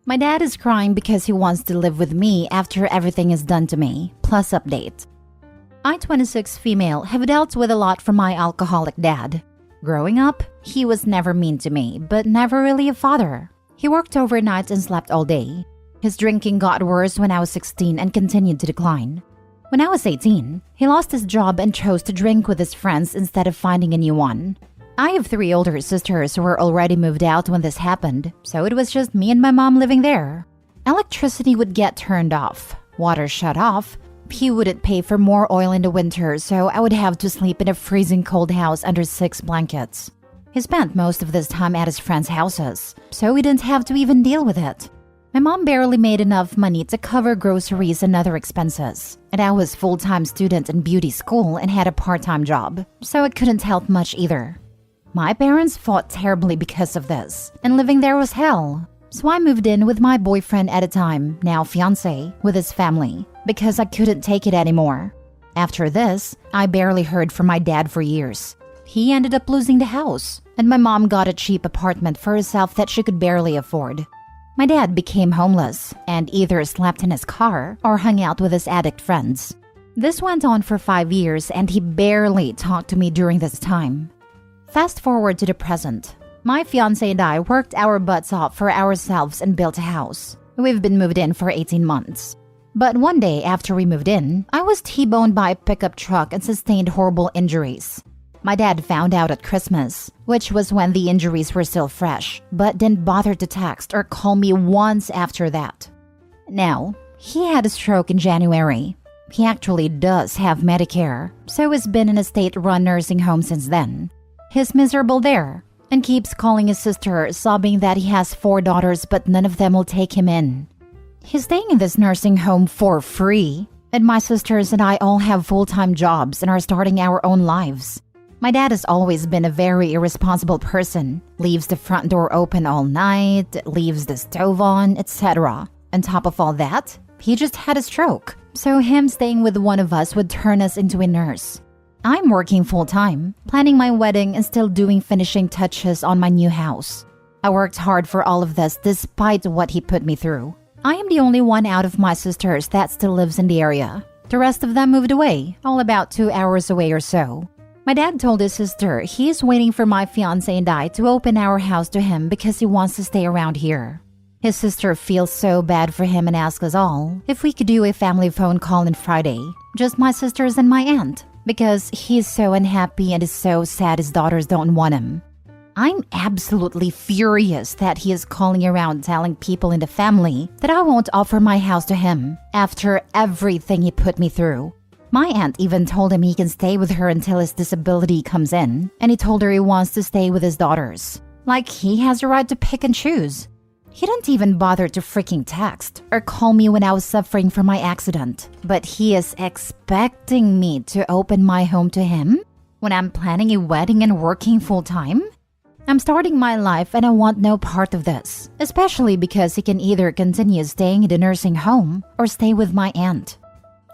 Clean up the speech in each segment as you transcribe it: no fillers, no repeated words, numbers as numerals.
My dad is crying because he wants to live with me after everything is done to me. Plus update. I, 26 female, have dealt with a lot from my alcoholic dad. Growing up, he was never mean to me, but never really a father. He worked overnight and slept all day. His drinking got worse when I was 16 and continued to decline. When I was 18, he lost his job and chose to drink with his friends instead of finding a new one. I have 3 older sisters who were already moved out when this happened, so it was just me and my mom living there. Electricity would get turned off, water shut off. He wouldn't pay for more oil in the winter, so I would have to sleep in a freezing cold house under 6 blankets. He spent most of this time at his friends' houses, so we didn't have to even deal with it. My mom barely made enough money to cover groceries and other expenses, and I was full-time student in beauty school and had a part-time job, so it couldn't help much either. My parents fought terribly because of this, and living there was hell. So I moved in with my boyfriend at a time, now fiancé, with his family, because I couldn't take it anymore. After this, I barely heard from my dad for years. He ended up losing the house, and my mom got a cheap apartment for herself that she could barely afford. My dad became homeless and either slept in his car or hung out with his addict friends. This went on for 5 years, and he barely talked to me during this time. Fast forward to the present. My fiancé and I worked our butts off for ourselves and built a house. We've been moved in for 18 months. But one day after we moved in, I was T-boned by a pickup truck and sustained horrible injuries. My dad found out at Christmas, which was when the injuries were still fresh, but didn't bother to text or call me once after that. Now, he had a stroke in January. He actually does have Medicare, so he's been in a state-run nursing home since then. He's miserable there and keeps calling his sister, sobbing that he has 4 daughters but none of them will take him in. He's staying in this nursing home for free, and my sisters and I all have full-time jobs and are starting our own lives. My dad has always been a very irresponsible person, leaves the front door open all night, leaves the stove on, etc. On top of all that, he just had a stroke, so him staying with one of us would turn us into a nurse. I'm working full-time, planning my wedding and still doing finishing touches on my new house. I worked hard for all of this despite what he put me through. I am the only one out of my sisters that still lives in the area. The rest of them moved away, all about 2 hours away or so. My dad told his sister he is waiting for my fiancé and I to open our house to him because he wants to stay around here. His sister feels so bad for him and asks us all if we could do a family phone call on Friday, just my sisters and my aunt, because he's so unhappy and is so sad his daughters don't want him. I'm absolutely furious that he is calling around telling people in the family that I won't offer my house to him after everything he put me through. My aunt even told him he can stay with her until his disability comes in, and he told her he wants to stay with his daughters. Like he has a right to pick and choose. He didn't even bother to freaking text or call me when I was suffering from my accident. But he is expecting me to open my home to him when I'm planning a wedding and working full-time? I'm starting my life and I want no part of this, especially because he can either continue staying in the nursing home or stay with my aunt.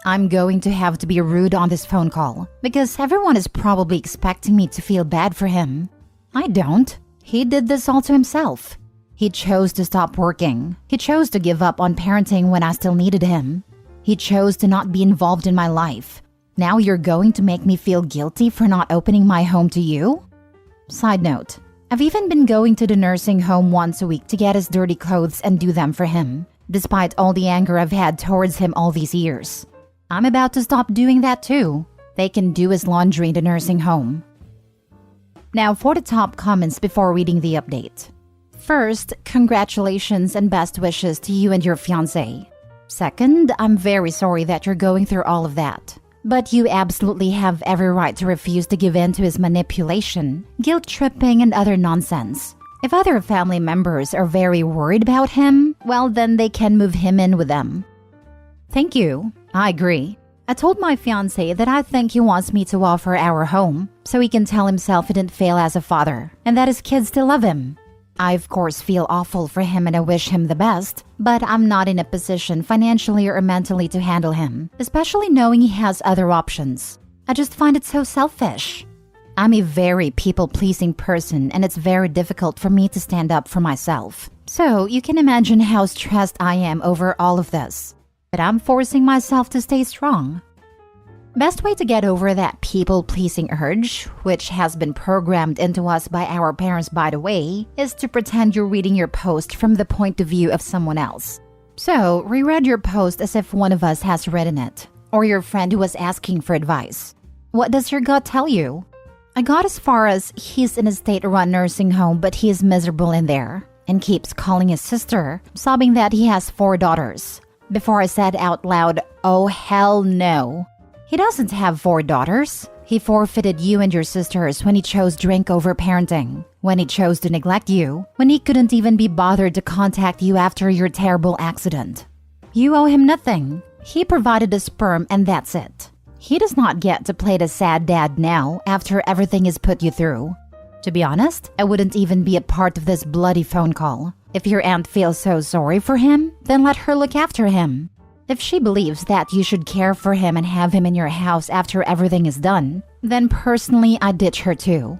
I'm going to have to be rude on this phone call because everyone is probably expecting me to feel bad for him. I don't. He did this all to himself. He chose to stop working. He chose to give up on parenting when I still needed him. He chose to not be involved in my life. Now you're going to make me feel guilty for not opening my home to you? Side note, I've even been going to the nursing home once a week to get his dirty clothes and do them for him, despite all the anger I've had towards him all these years. I'm about to stop doing that too. They can do his laundry in the nursing home. Now for the top comments before reading the update. First, congratulations and best wishes to you and your fiancé. Second, I'm very sorry that you're going through all of that. But you absolutely have every right to refuse to give in to his manipulation, guilt-tripping, and other nonsense. If other family members are very worried about him, well then they can move him in with them. Thank you. I agree. I told my fiancé that I think he wants me to offer our home so he can tell himself he didn't fail as a father and that his kids still love him. I of course feel awful for him and I wish him the best, but I'm not in a position financially or mentally to handle him, especially knowing he has other options. I just find it so selfish. I'm a very people-pleasing person and it's very difficult for me to stand up for myself. So you can imagine how stressed I am over all of this. But I'm forcing myself to stay strong. Best way to get over that people-pleasing urge, which has been programmed into us by our parents by the way, is to pretend you're reading your post from the point of view of someone else. So, reread your post as if one of us has written it, or your friend who was asking for advice. What does your gut tell you? I got as far as he's in a state-run nursing home but he is miserable in there, and keeps calling his sister, sobbing that he has 4 daughters. Before I said out loud, oh hell no. He doesn't have 4 daughters. He forfeited you and your sisters when he chose drink over parenting, when he chose to neglect you, when he couldn't even be bothered to contact you after your terrible accident. You owe him nothing. He provided the sperm and that's it. He does not get to play the sad dad now after everything is put you through. To be honest, I wouldn't even be a part of this bloody phone call. If your aunt feels so sorry for him, then let her look after him. If she believes that you should care for him and have him in your house after everything is done, then personally I'd ditch her too.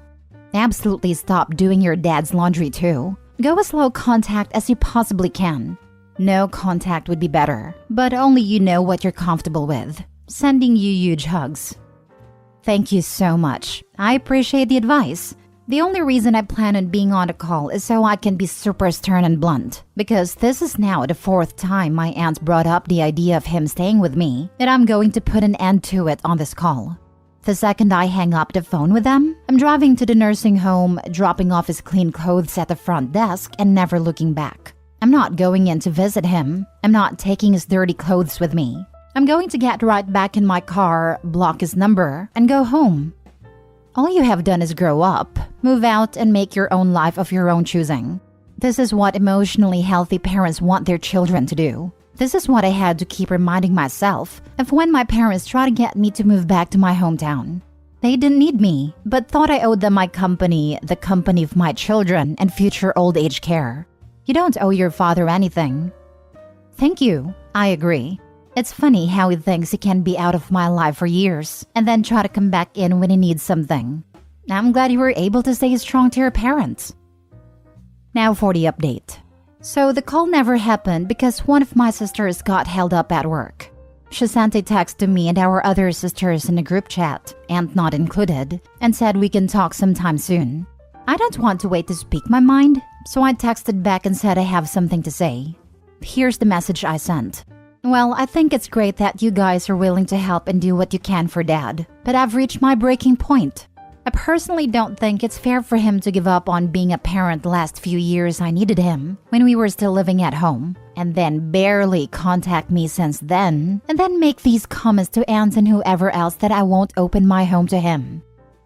Absolutely stop doing your dad's laundry too. Go as low contact as you possibly can. No contact would be better, but only you know what you're comfortable with. Sending you huge hugs. Thank you so much. I appreciate the advice. The only reason I plan on being on a call is so I can be super stern and blunt, because this is now the 4th time my aunt brought up the idea of him staying with me, and I'm going to put an end to it on this call. The second I hang up the phone with them, I'm driving to the nursing home, dropping off his clean clothes at the front desk and never looking back. I'm not going in to visit him. I'm not taking his dirty clothes with me. I'm going to get right back in my car, block his number, and go home. All you have done is grow up, move out, and make your own life of your own choosing. This is what emotionally healthy parents want their children to do. This is what I had to keep reminding myself of when my parents tried to get me to move back to my hometown. They didn't need me, but thought I owed them my company, the company of my children, and future old age care. You don't owe your father anything. Thank you. I agree. It's funny how he thinks he can be out of my life for years and then try to come back in when he needs something. I'm glad you were able to stay strong to your parents. Now for the update. So the call never happened because one of my sisters got held up at work. She sent a text to me and our other sisters in a group chat, Aunt not included, and said we can talk sometime soon. I don't want to wait to speak my mind, so I texted back and said I have something to say. Here's the message I sent. Well, I think it's great that you guys are willing to help and do what you can for Dad, but I've reached my breaking point. I personally don't think it's fair for him to give up on being a parent the last few years I needed him, when we were still living at home, and then barely contact me since then, and then make these comments to aunts and whoever else that I won't open my home to him.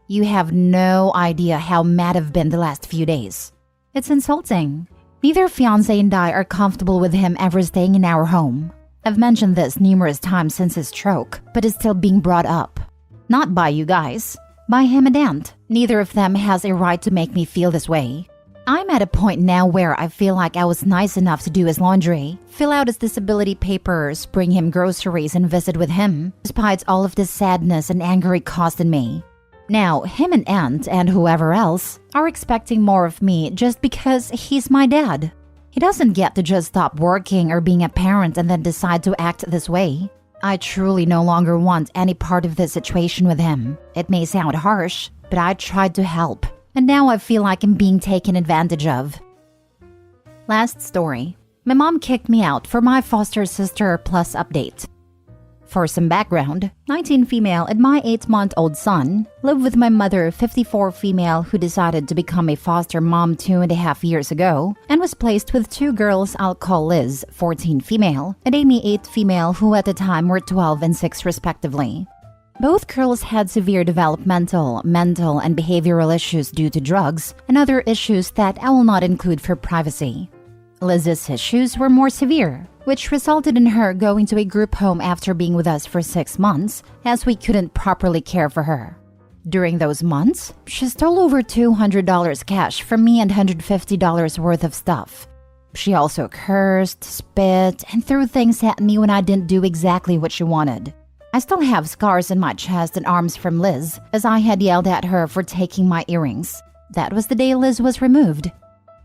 You have no idea how mad I've been the last few days. It's insulting. Neither fiancé and I are comfortable with him ever staying in our home. I've mentioned this numerous times since his stroke, but it's still being brought up. Not by you guys, by him and Aunt. Neither of them has a right to make me feel this way. I'm at a point now where I feel like I was nice enough to do his laundry, fill out his disability papers, bring him groceries, and visit with him, despite all of this sadness and anger it caused in me. Now, him and Aunt and whoever else are expecting more of me just because he's my dad. He doesn't get to just stop working or being a parent and then decide to act this way. I truly no longer want any part of this situation with him. It may sound harsh, but I tried to help, and now I feel like I'm being taken advantage of. Last story. My mom kicked me out for my foster sister plus update. For some background, 19 female and my 8-month-old son live with my mother, 54 female, who decided to become a foster mom 2.5 years ago and was placed with 2 girls I'll call Liz, 14 female, and Amy, 8 female, who at the time were 12 and 6 respectively. Both girls had severe developmental, mental, and behavioral issues due to drugs and other issues that I will not include for privacy. Liz's issues were more severe, which resulted in her going to a group home after being with us for 6 months, as we couldn't properly care for her. During those months, she stole over $200 cash from me and $150 worth of stuff. She also cursed, spit, and threw things at me when I didn't do exactly what she wanted. I still have scars on my chest and arms from Liz, as I had yelled at her for taking my earrings. That was the day Liz was removed.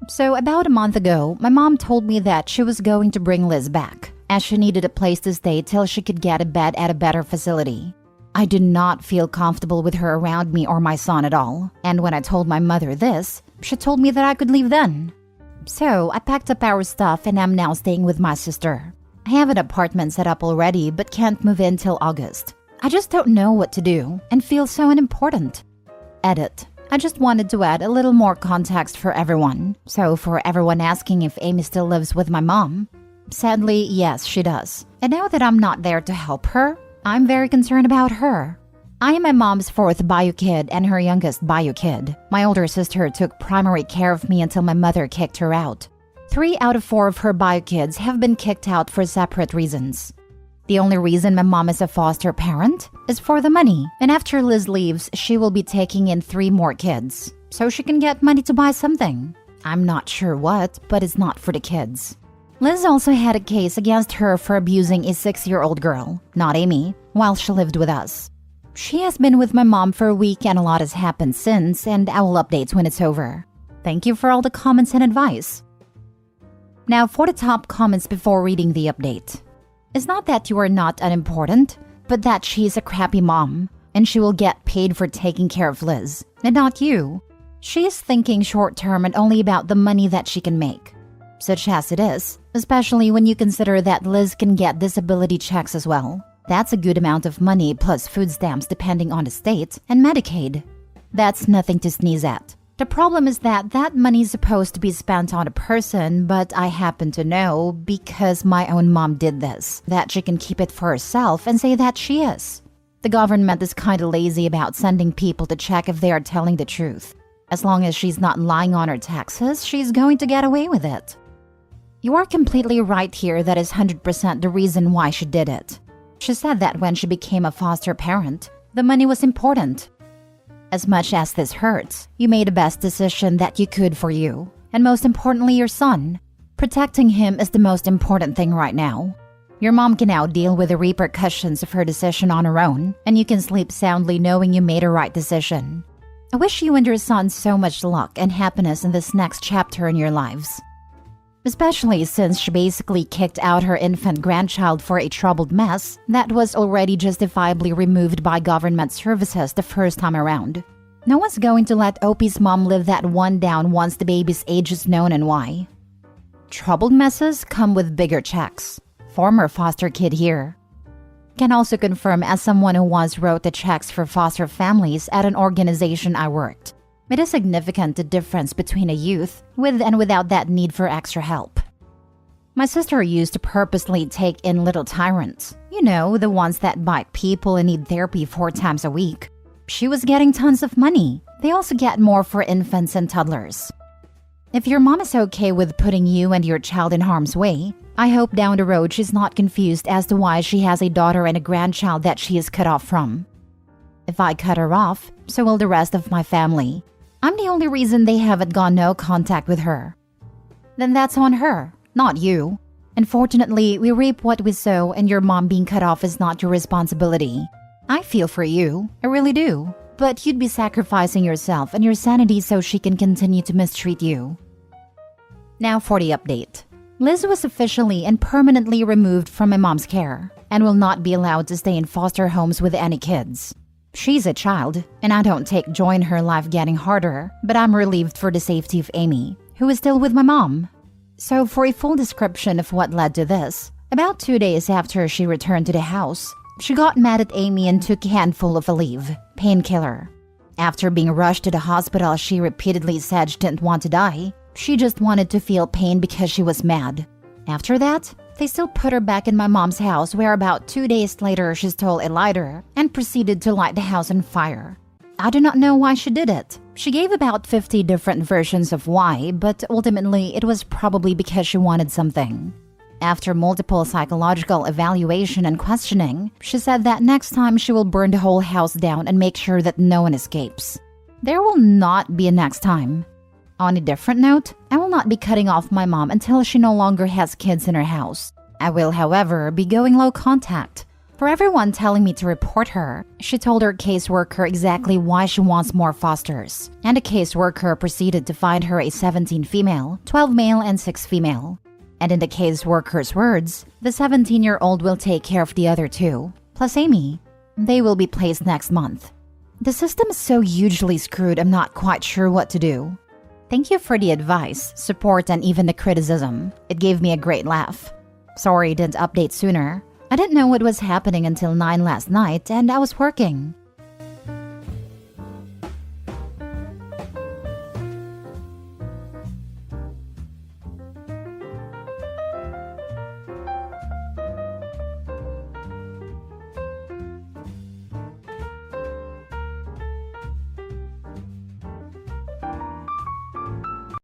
So about a month ago, my mom told me that she was going to bring Liz back, as she needed a place to stay till she could get a bed at a better facility. I did not feel comfortable with her around me or my son at all, and when I told my mother this, she told me that I could leave then. So I packed up our stuff and am now staying with my sister. I have an apartment set up already but can't move in till August. I just don't know what to do and feel so unimportant. Edit. I just wanted to add a little more context for everyone. So for everyone asking if Amy still lives with my mom, sadly, yes, she does. And now that I'm not there to help her, I'm very concerned about her. I am my mom's fourth bio kid and her youngest bio kid. My older sister took primary care of me until my mother kicked her out. 3 out of 4 of her bio kids have been kicked out for separate reasons. The only reason my mom is a foster parent is for the money, and after Liz leaves, she will be taking in 3 more kids, so she can get money to buy something. I'm not sure what, but it's not for the kids. Liz also had a case against her for abusing a 6-year-old girl, not Amy, while she lived with us. She has been with my mom for a week and a lot has happened since, and I will update when it's over. Thank you for all the comments and advice. Now for the top comments before reading the update. It's not that you are not unimportant, but that she's a crappy mom, and she will get paid for taking care of Liz, and not you. She is thinking short-term and only about the money that she can make. Such as it is, especially when you consider that Liz can get disability checks as well. That's a good amount of money plus food stamps depending on the state, and Medicaid. That's nothing to sneeze at. The problem is that that money is supposed to be spent on a person, but I happen to know, because my own mom did this, that she can keep it for herself and say that she is. The government is kinda lazy about sending people to check if they are telling the truth. As long as she's not lying on her taxes, she's going to get away with it. You are completely right here. That is 100% the reason why she did it. She said that when she became a foster parent, the money was important. As much as this hurts, you made the best decision that you could for you, and most importantly, your son. Protecting him is the most important thing right now. Your mom can now deal with the repercussions of her decision on her own, and you can sleep soundly knowing you made a right decision. I wish you and your son so much luck and happiness in this next chapter in your lives. Especially since she basically kicked out her infant grandchild for a troubled mess that was already justifiably removed by government services the first time around. No one's going to let Opie's mom live that one down once the baby's age is known and why. Troubled messes come with bigger checks. Former foster kid here. Can also confirm as someone who once wrote the checks for foster families at an organization I worked. It is significant the difference between a youth with and without that need for extra help. My sister used to purposely take in little tyrants. You know, the ones that bite people and need therapy 4 times a week. She was getting tons of money. They also get more for infants and toddlers. If your mom is okay with putting you and your child in harm's way, I hope down the road she's not confused as to why she has a daughter and a grandchild that she is cut off from. If I cut her off, so will the rest of my family. I'm the only reason they haven't gone no contact with her. Then that's on her, not you. Unfortunately, we reap what we sow, and your mom being cut off is not your responsibility. I feel for you, I really do. But you'd be sacrificing yourself and your sanity so she can continue to mistreat you. Now for the update. Liz was officially and permanently removed from my mom's care and will not be allowed to stay in foster homes with any kids. She's a child, and I don't take joy in her life getting harder, but I'm relieved for the safety of Amy, who is still with my mom. So for a full description of what led to this, about 2 days after she returned to the house, she got mad at Amy and took a handful of Aleve, painkiller. After being rushed to the hospital, she repeatedly said she didn't want to die. She just wanted to feel pain because she was mad. After that, they still put her back in my mom's house, where about 2 days later she stole a lighter and proceeded to light the house on fire. I do not know why she did it. She gave about 50 different versions of why, but ultimately it was probably because she wanted something. After multiple psychological evaluation and questioning, she said that next time she will burn the whole house down and make sure that no one escapes. There will not be a next time. On a different note, I will not be cutting off my mom until she no longer has kids in her house. I will, however, be going low contact. For everyone telling me to report her, she told her caseworker exactly why she wants more fosters, and the caseworker proceeded to find her a 17 female, 12 male, and 6 female. And in the caseworker's words, the 17-year-old will take care of the other 2, plus Amy. They will be placed next month. The system is so hugely screwed, I'm not quite sure what to do. Thank you for the advice, support, and even the criticism. It gave me a great laugh. Sorry I didn't update sooner. I didn't know what was happening until 9 last night, and I was working.